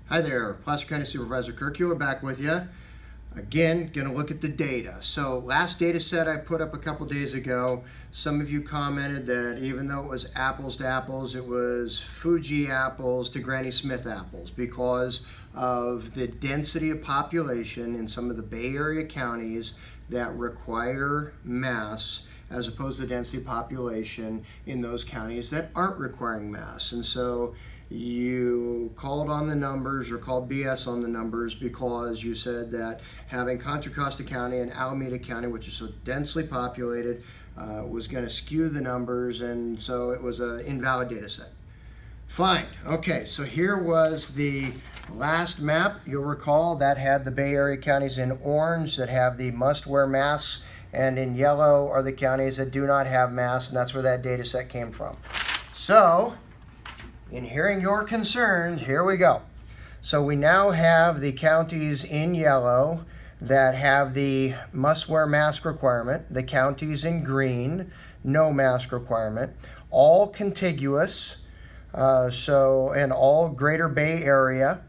Hi there, Placer County Supervisor Kirk Euler back with you. Again, going to look at the data. So last data set I put up a couple days ago, some of you commented that even though it was apples to apples, it was Fuji apples to Granny Smith apples because of the density of population in some of the Bay Area counties that require mass as opposed to the density of population in those counties that aren't requiring mass. And so you called on the numbers or called BS on the numbers because you said that having Contra Costa County and Alameda County, which is so densely populated, was going to skew the numbers, and so it was an invalid data set. Fine. Okay, so here was the last map. You'll recall that had the Bay Area counties in orange that have the must-wear masks, and in yellow are the counties that do not have masks, and that's where that data set came from. So, in hearing your concerns, here we go. So we now have the counties in yellow that have the must-wear mask requirement, the counties in green, no mask requirement, all contiguous, and all Greater Bay Area.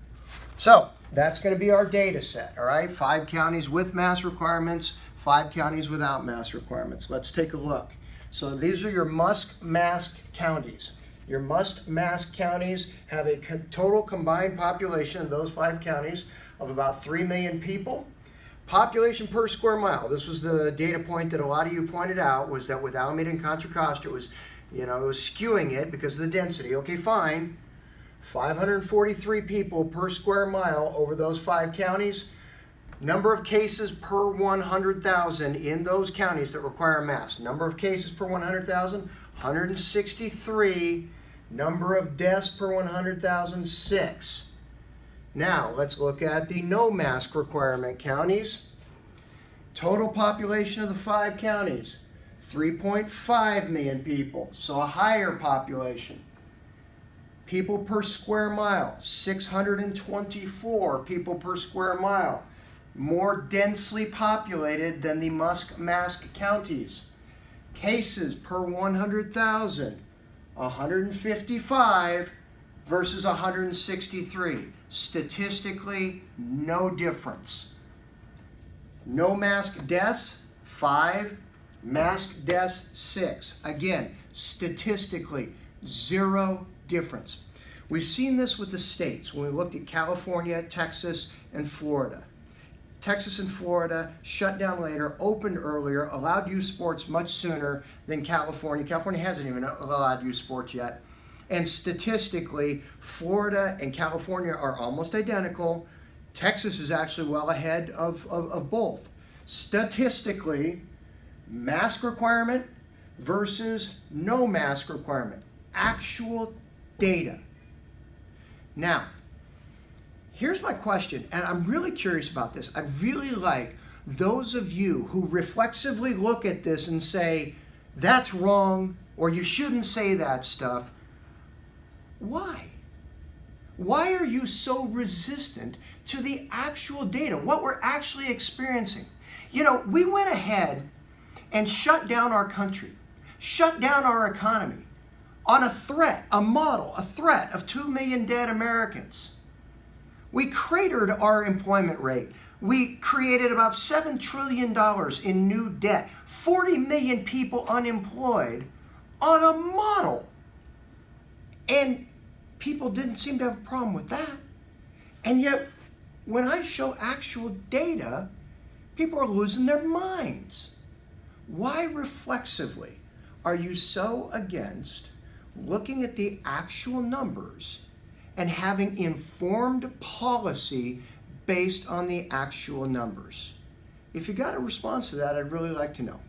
So that's going to be our data set, all right? 5 counties with mask requirements, 5 counties without mask requirements. Let's take a look. So these are your must-mask counties. Your must-mask counties have a total combined population of those 5 counties of about 3 million people. Population per square mile. This was the data point that a lot of you pointed out, was that with Alameda and Contra Costa, it was skewing it because of the density. Okay, fine. 543 people per square mile over those 5 counties. Number of cases per 100,000 in those counties that require mask. Number of cases per 100,000, 163. Number of deaths per 100,000, 6. Now, let's look at the no mask requirement counties. Total population of the 5 counties, 3.5 million people, so a higher population. People per square mile, 624 people per square mile. More densely populated than the mask counties. Cases per 100,000, 155 versus 163. Statistically, no difference. No mask deaths, 5. Mask deaths, 6. Again, statistically, 0 difference. We've seen this with the states when we looked at California, Texas, and Florida. Texas and Florida shut down later, opened earlier, allowed youth sports much sooner than California. California hasn't even allowed youth sports yet. And statistically, Florida and California are almost identical. Texas is actually well ahead of both. Statistically, mask requirement versus no mask requirement. Actual data. Now, here's my question, and I'm really curious about this. I'd really like those of you who reflexively look at this and say, that's wrong, or you shouldn't say that stuff. Why? Why are you so resistant to the actual data, what we're actually experiencing? You know, we went ahead and shut down our country, shut down our economy on a threat, a threat of 2 million dead Americans. We cratered our employment rate. We created about $7 trillion in new debt, 40 million people unemployed on a model. And people didn't seem to have a problem with that. And yet, when I show actual data, people are losing their minds. Why reflexively are you so against looking at the actual numbers and having informed policy based on the actual numbers? If you got a response to that, I'd really like to know.